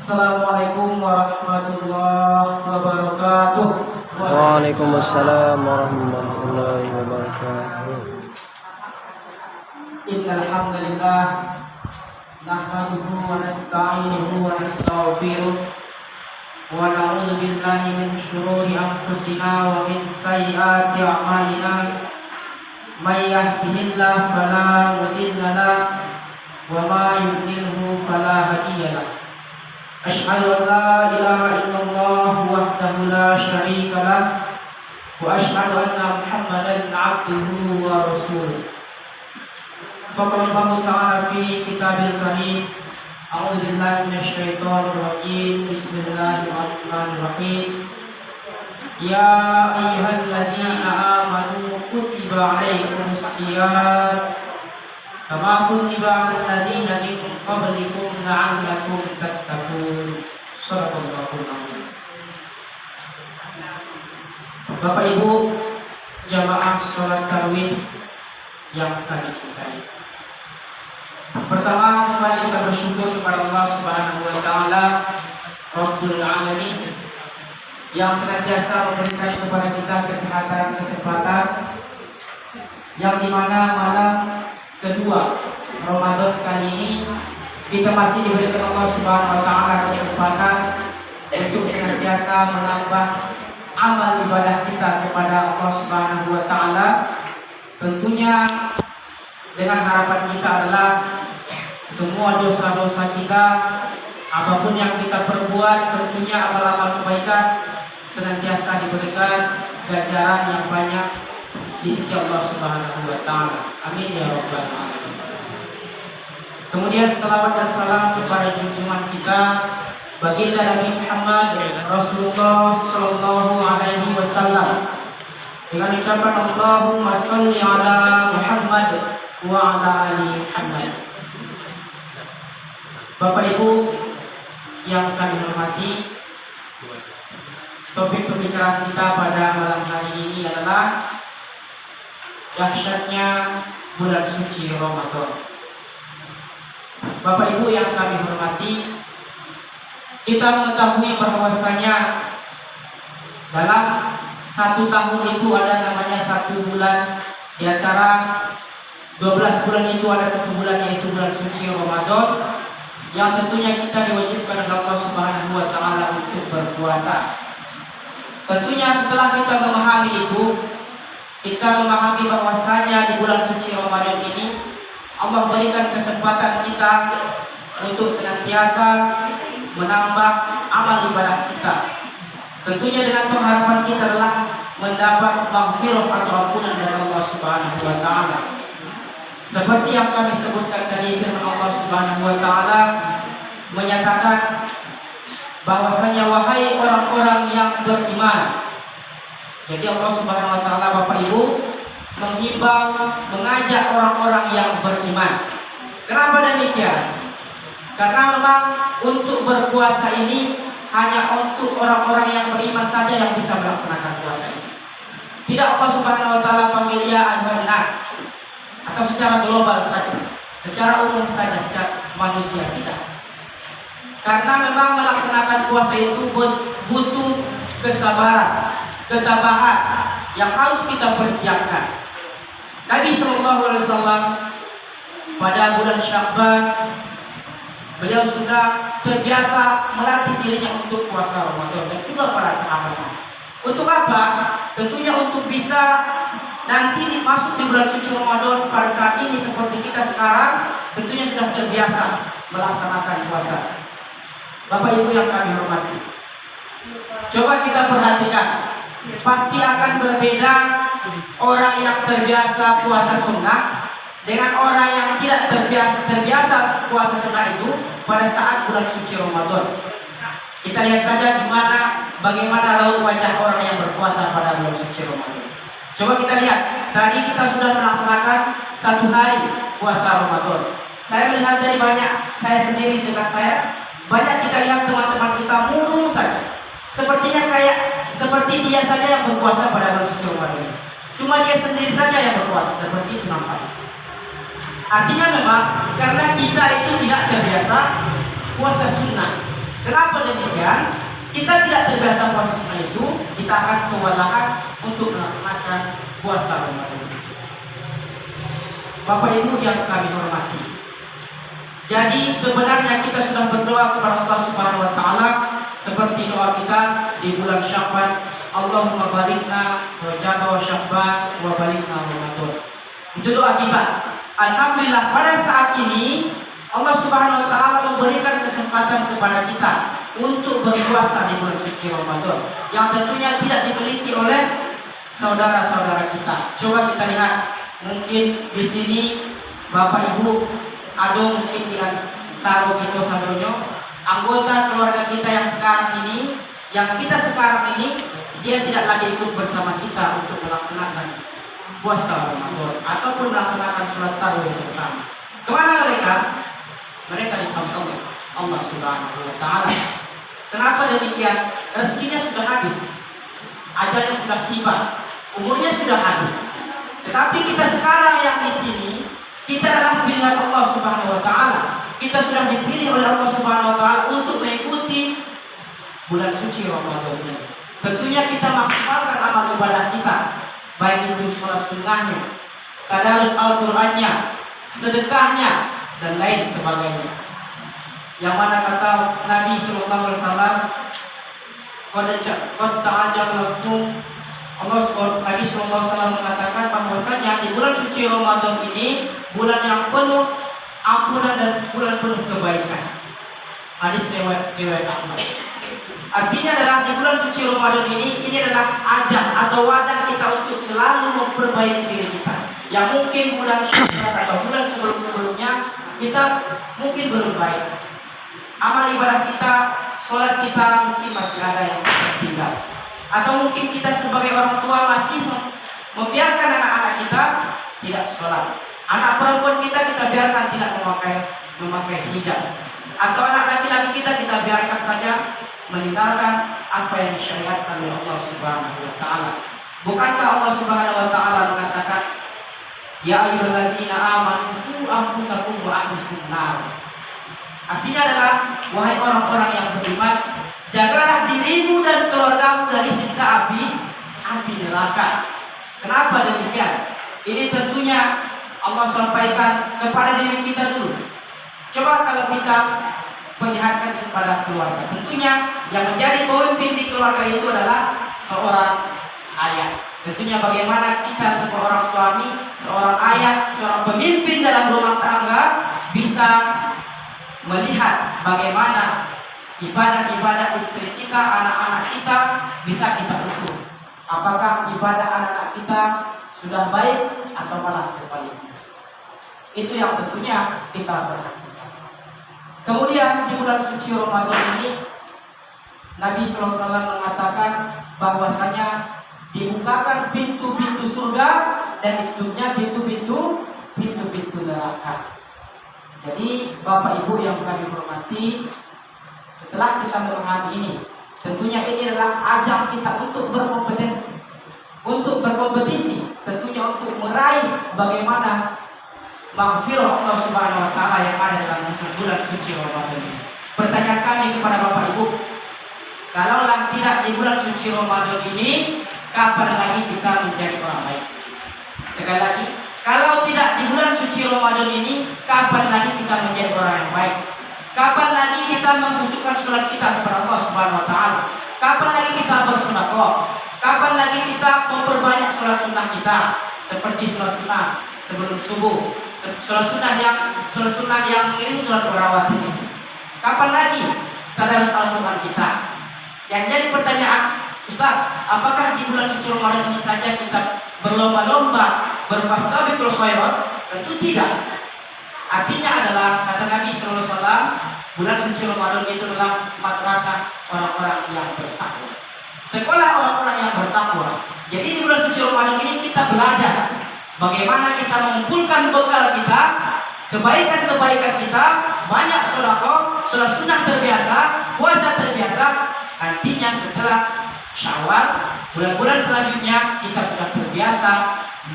Assalamualaikum warahmatullahi wabarakatuh. Waalaikumsalam warahmatullahi wabarakatuh. Innal hamdalillah nahmaduhu wa nasta'inuhu wa nastaghfiruh wa na'udzu billahi min shururi anfusina wa min sayyiati a'malina. May yahdihillahu fala mudilla lahu wa ma yudlilhu fala hadiya lahu. Asyhadu an la ilaha illallah wahdahu la syarika lah wa asyhadu anna Muhammadan abduhu wa rasuluh. Faqala Allah Ta'ala fi kitabil karim. A'udzu billahi minasyaitonir rajim. Bismillahirrahmanirrahim. Ya ayyuhalladzina amanu kutiba 'alaikumus shiyam kama kutiba 'alal ladzina min qablikum la'allakum tattaqun. Shadaqallahul azim. Bapak Ibu jamaah sholat tarawih yang kami cintai, pertama kembali kita bersyukur kepada Allah Subhanahu wa taala Rabbul Alamin yang senantiasa memberikan kepada kita kesempatan yang dimana malam kedua Ramadan kali ini kita masih diberikan Allah Subhanahu wa taala kesempatan untuk senantiasa menambah amal ibadah kita kepada Allah Subhanahu wa taala. Tentunya dengan harapan kita adalah semua dosa-dosa kita, apapun yang kita perbuat, tentunya amal-amal kebaikan senantiasa diberikan ganjaran yang banyak di sisi Allah Subhanahu wa taala. Amin ya rabbal alamin. Kemudian salawat dan salam kepada junjungan kita baginda Nabi Muhammad Rasulullah sallallahu alaihi wasallam dengan ucapan Allahumma shalli ala Muhammad wa ala ali Muhammad. Bapak Ibu yang kami hormati, topik pembicaraan kita pada malam hari ini adalah dahsyatnya bulan suci Ramadan. Bapak Ibu yang kami hormati, kita mengetahui bahwasanya dalam satu tahun itu ada namanya satu bulan. Di antara 12 bulan itu ada satu bulan, yaitu bulan suci Ramadan, yang tentunya kita diwajibkan oleh Allah Subhanahu wa taala untuk berpuasa. Tentunya setelah kita memahami itu, kita memahami bahwasanya di bulan suci Ramadan ini Allah berikan kesempatan kita untuk senantiasa menambah amal ibadah kita. Tentunya dengan pengharapan kita adalah mendapat maghfirah atau ampunan dari Allah Subhanahu wa taala. Seperti yang kami sebutkan tadi, firman Allah Subhanahu wa taala menyatakan bahwasanya wahai orang-orang yang beriman. Jadi Allah Subhanahu wa taala, Bapak Ibu, menghimbau, mengajak orang-orang yang beriman. Kenapa demikian? Karena memang untuk berpuasa ini hanya untuk orang-orang yang beriman saja yang bisa melaksanakan puasa ini. Tidak Allah Subhanahu wa taala panggil ya ayyuhan nas, atau secara global saja, secara umum saja, secara manusia, tidak. Karena memang melaksanakan puasa itu butuh kesabaran, ketabahan yang harus kita persiapkan. Nabi Shallallahu Alaihi Wasallam pada bulan Sya'ban beliau sudah terbiasa melatih dirinya untuk puasa Ramadan, dan juga para sahabatnya. Untuk apa? Tentunya untuk bisa nanti masuk di bulan suci Ramadan pada saat ini seperti kita sekarang, tentunya sudah terbiasa melaksanakan puasa. Bapak Ibu yang kami hormati, coba kita perhatikan, pasti akan berbeda orang yang terbiasa puasa sunnah dengan orang yang tidak terbiasa puasa sunnah itu pada saat bulan suci Ramadan. Kita lihat saja bagaimana raut wajah orang yang berpuasa pada bulan suci Ramadan. Coba kita lihat, tadi kita sudah melaksanakan satu hari puasa Ramadan. Saya melihat dari saya sendiri dekat saya, banyak kita lihat teman-teman kita murung saja. Sepertinya seperti dia saja yang berpuasa pada bulan suci Ramadan. Cuma dia sendiri saja yang berpuasa, seperti itu nampaknya. Artinya memang karena kita itu tidak terbiasa puasa sunnah. Kenapa demikian? Kita tidak terbiasa puasa sunnah itu, kita akan kewalahan untuk melaksanakan puasa Ramadan. Bapak Ibu yang kami hormati, jadi sebenarnya kita sudah berdoa kepada Allah Subhanahu wa taala seperti doa kita di bulan Sya'ban, Allahumma balikna Rajab wa Sya'ban wa balikna Ramadan. Itu doa kita. Alhamdulillah pada saat ini Allah Subhanahu wa taala memberikan kesempatan kepada kita untuk berpuasa di bulan suci Ramadan yang tentunya tidak dimiliki oleh saudara-saudara kita. Coba kita lihat, mungkin di sini Bapak Ibu ada mungkin di antara kita sadonyo anggota keluarga kita yang sekarang ini, dia tidak lagi ikut bersama kita untuk melaksanakan puasa Ramadan ataupun melaksanakan sholat tarawih bersama. Kemana mereka? Mereka dipanggil oleh Allah Subhanahu wa taala. Kenapa demikian? Rezekinya sudah habis, ajalnya sudah tiba, umurnya sudah habis. Tetapi kita sekarang yang di sini, kita adalah pilihan Allah Subhanahu wa taala. Kita sudah dipilih oleh Allah Subhanahu wa taala untuk mengikuti bulan suci Ramadan ini. Tentunya kita maksimalkan amal ibadah kita, baik itu sholat sunnahnya, tadarus Al-Qur'annya, sedekahnya, dan lain sebagainya. Yang mana kata Nabi sallallahu alaihi wasallam, qad ta'ajjalakum, Nabi sallallahu alaihi wasallam mengatakan bahwasanya di bulan suci Ramadan ini bulan yang penuh ampunan dan bulan penuh kebaikan. Hadis riwayat Ahmad. Artinya adalah di bulan suci Ramadan ini adalah ajang atau wadah kita untuk selalu memperbaiki diri kita. Yang mungkin bulan Syawal atau bulan sebelum-sebelumnya kita mungkin belum baik. Amal ibadah kita, sholat kita mungkin masih ada yang tertinggal. Atau mungkin kita sebagai orang tua masih membiarkan anak-anak kita tidak sholat. Anak perempuan kita biarkan tidak memakai hijab. Atau anak laki-laki kita biarkan saja meninggalkan apa yang disyariatkan oleh Allah Subhanahu wa taala. Bukankah Allah Subhanahu wa taala mengatakan, ya ayyuhalladzina amanu qu anfusakum wa ahlikum nar. Artinya adalah, wahai orang-orang yang beriman, jagalah dirimu dan keluargamu dari siksa api neraka. Kenapa demikian? Ini tentunya Allah sampaikan kepada diri kita dulu. Coba kalau kita perlihatkan kepada keluarga. Tentunya yang menjadi pemimpin di keluarga itu adalah seorang ayah. Tentunya bagaimana kita seorang suami, seorang ayah, seorang pemimpin dalam rumah tangga bisa melihat bagaimana ibadah-ibadah istri kita, anak-anak kita bisa kita ukur. Apakah ibadah anak-anak kita sudah baik atau malah sebaliknya. Itu yang tentunya kita perhatikan. Kemudian di bulan suci Ramadan ini Nabi SAW mengatakan bahwasanya dibukakan pintu-pintu surga dan ditutupnya pintu-pintu neraka. Jadi Bapak Ibu yang kami hormati, setelah kita memahami ini, tentunya ini adalah ajang kita untuk berkompetisi, untuk berkompetisi, tentunya untuk meraih bagaimana maghfirah Allah Subhanahu wa taala yang ada dalam bulan suci Ramadan ini. Pertanyaan kami kepada Bapak Ibu, kalaulah tidak di bulan suci Ramadan ini, kapan lagi kita menjadi orang baik? Sekali lagi, kalau tidak di bulan suci Ramadan ini, kapan lagi kita menjadi orang yang baik? Kapan lagi kita membusukkan sholat kita kepada Allah Subhanahu wa taala? Kapan lagi kita bersedekah? Kapan lagi kita memperbanyak sholat sunnah kita? Seperti sholat sunnah sebelum subuh, sholat sunnah yang mengirim sholat tarawih ini. Kapan lagi tadarus Al-Quran kita? Yang jadi pertanyaan, Ustaz, apakah di bulan suci Ramadan ini saja kita berlomba-lomba berfastabiqul khairat? Tentu tidak. Artinya adalah kata Nabi SAW, bulan suci Ramadan itu adalah madrasah orang-orang yang bertakwa, sekolah orang-orang yang bertakwa. Jadi di bulan suci Ramadan ini kita belajar bagaimana kita mengumpulkan bekal kita, kebaikan-kebaikan kita, banyak sedekah, sholat sunnah terbiasa, puasa terbiasa. Nantinya setelah Syawal, bulan-bulan selanjutnya kita sudah terbiasa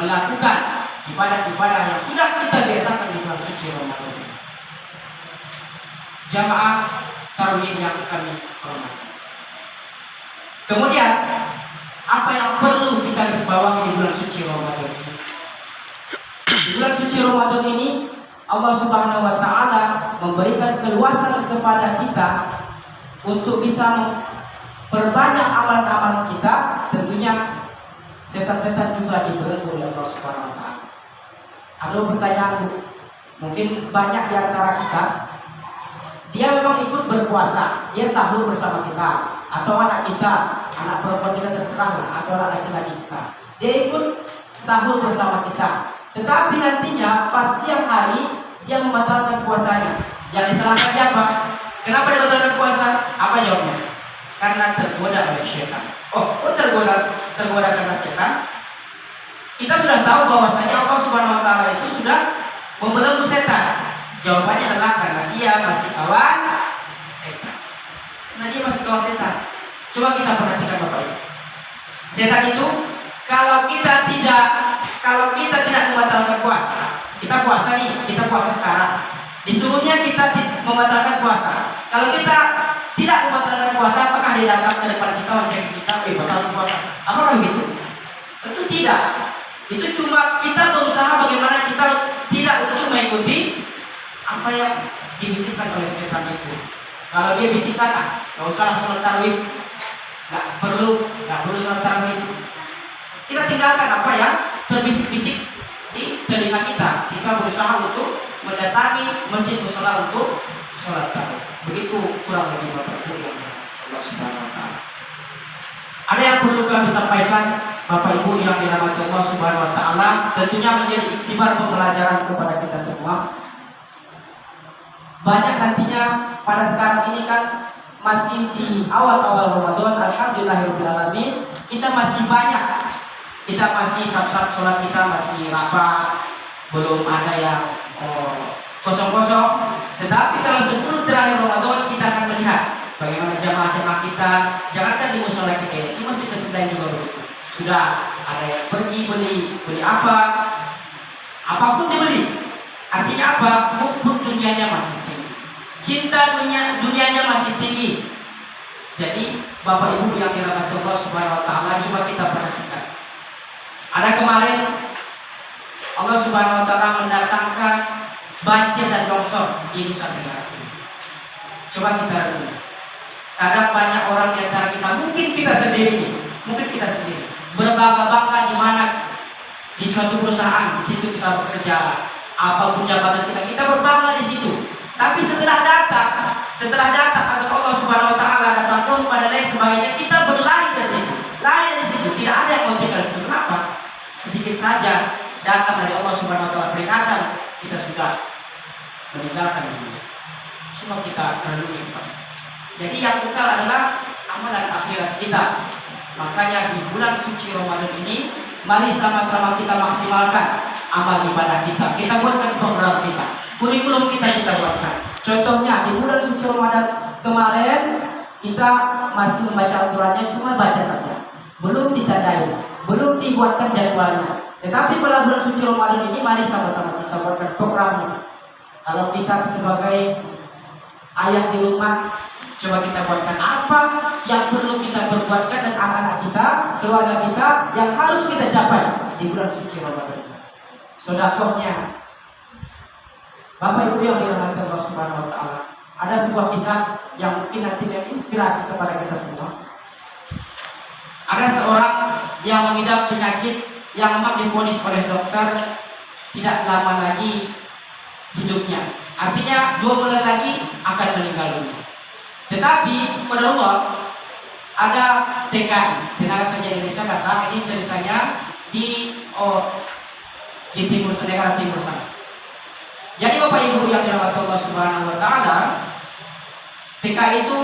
melakukan ibadah-ibadah yang sudah kita biasakan di bulan suci Ramadan. Jamaah tarawih yang yang kami hormati. Kemudian apa yang perlu kita garis bawahi di bulan suci Ramadan ini? Di bulan suci Ramadan ini Allah Subhanahu wa taala memberikan keluasan kepada kita untuk bisa memperbanyak amalan-amalan kita. Tentunya setan-setan juga dibelenggu oleh Allah Subhanahu wa taala. Ada pertanyaan, mungkin banyak di antara kita dia memang ikut berpuasa, dia sahur bersama kita, atau anak kita, anak perempuan kita terserah, atau anak laki-laki kita, dia ikut sahur bersama kita. Tetapi nantinya pas siang hari dia membatalkan puasanya. Yang disalahkan siapa? Kenapa dia batalkan puasa? Apa jawabnya? Karena tergoda oleh setan. Oh, tergoda karena setan. Kita sudah tahu bahwasanya Allah Subhanahu wa taala itu sudah membelenggu setan. Jawabannya adalah karena dia masih kawan setan. Karena dia masih kawan setan. Coba kita perhatikan Bapak Ibu. Setan itu kalau kita tidak membatalkan puasa, kita puasa nih, kita puasa sekarang. Disuruhnya kita membatalkan puasa. Kalau kita tidak membatalkan puasa, apakah dia datang ke depan kita mencari kita, batalkan puasa? Apakah begitu? Tentu tidak. Itu cuma kita berusaha bagaimana kita tidak untuk mengikuti apa yang dibisikkan oleh setan itu. Kalau dia bisikkan, nggak usah sholat tarawih, nggak perlu sholat tarawih itu. Kita tinggalkan apa yang terbisik-bisik di telinga kita. Kita berusaha untuk mendatangi masjid mushola untuk sholat tarawih. Begitu kurang lebih Bapak Ibu yang Allah Subhanahu wa taala. Ada yang perlu kami sampaikan Bapak Ibu yang dirahmati Allah Subhanahu wa taala, tentunya menjadi iktibar pembelajaran kepada kita semua. Banyak nantinya pada sekarang ini kan masih di awal-awal Ramadan, alhamdulillahirobbilalamin, kita masih banyak, kita masih sab-sab sholat kita masih rapat, belum ada yang kosong-kosong. Tetapi kalau 10 terakhir Ramadan kita akan melihat bagaimana jamaah-jamaah kita, jangankan di musola kita, itu masih kesedihan juga begitu. Sudah ada yang pergi beli apapun dibeli. Artinya apa? Hukum dunianya masih tinggi, cinta dunianya masih tinggi. Jadi Bapak Ibu yang dirahmati Allah Subhanahu wa taala, coba kita perhatikan. Ada kemarin Allah Subhanahu wa taala mendatangkan banjir dan longsor di Nusa Tenggara. Coba kita lihat. Kadang banyak orang di antara kita, mungkin kita sendiri berbangga-bangga di mana di suatu perusahaan, di situ kita bekerja, apapun jabatan kita berbangga di situ. Tapi setelah datang azab Allah Subhanahu wa taala, datang pun pada lain sebagainya, kita berlari dari situ. Tidak ada yang mau tinggal di situ. Kenapa? Sedikit saja datang dari Allah Subhanahu wa taala peringatan, kita sudah meninggalkan dunia. Cuma kita renungi. Jadi yang kekal adalah amalan akhirat kita. Makanya di bulan suci Ramadan ini, mari sama-sama kita maksimalkan amal ibadah kita. Kita buatkan program kita, kurikulum kita buatkan. Contohnya di bulan suci Ramadan kemarin kita masih membaca Al-Qurannya, cuma baca saja, belum ditandai, belum dibuatkan jadwalnya. Tetapi pada bulan suci Ramadan ini, mari sama-sama kita buatkan programnya. Kalau kita sebagai ayah di rumah, coba kita buatkan apa yang perlu kita perbuatkan dan anak-anak kita, keluarga kita yang harus kita capai di bulan suci Ramadan. Sedekahnya, Bapak Ibu yang dirahmati Allah Subhanahu wa taala, ada sebuah kisah yang mungkin nanti menginspirasi kepada kita semua. Ada seorang yang mengidap penyakit yang memang divonis oleh dokter tidak lama lagi hidupnya. Artinya 2 bulan lagi akan meninggal dunia. Tetapi pada Allah ada TKI, tenaga kerja Indonesia, datang. Ini ceritanya di negara timur sana. Jadi Bapak Ibu yang dirahmati Allah Subhanahu wa taala, TKI itu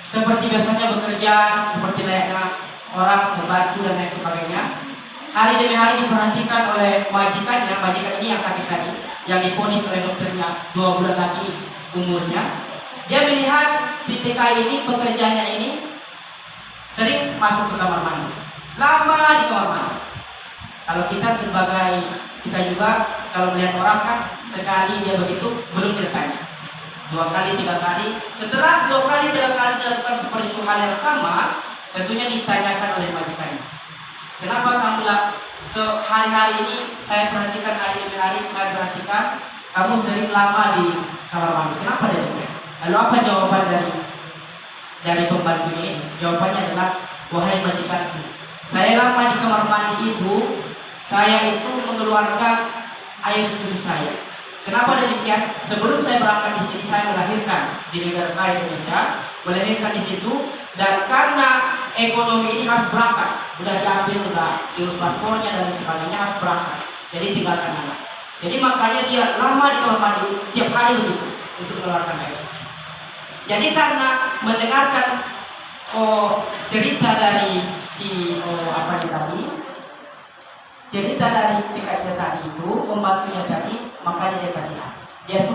seperti biasanya bekerja seperti layaknya orang, membantu dan lain sebagainya. Hari demi hari diperhatikan oleh majikan ini yang sakit tadi, yang divonis oleh dokternya 2 bulan lagi umurnya. Dia melihat si TKI ini, pekerjaannya ini sering masuk ke kamar mandi, lama di kamar mandi. Kalau kita juga kalau melihat orang kan, sekali dia begitu belum ditanya, 2 kali 3 kali. Setelah 2 kali 3 kali seperti itu hal yang sama, tentunya ditanyakan oleh majikannya. Kenapa kamu lah sehari-hari ini saya perhatikan, hari demi hari saya perhatikan kamu sering lama di kamar mandi. Kenapa demikian? Lalu apa jawaban dari pembantunya ini? Jawabannya adalah, wahai majikanku, saya lama di kamar mandi itu, saya itu mengeluarkan air susu saya. Kenapa demikian? Sebelum saya berangkat di sini, saya melahirkan di negara saya Indonesia, melahirkan di situ, dan karena ekonomi ini harus berangkat, udah diambil, udah diurus paspornya dan sebagainya, harus berangkat. Jadi tinggalkan anak. Jadi makanya dia lama di kamar mandi tiap hari begitu untuk mengeluarkan air susu. Jadi karena mendengarkan cerita dari si cerita dari si TKI tadi itu, pembantunya tadi, makanya dia kasihan. Dia suruh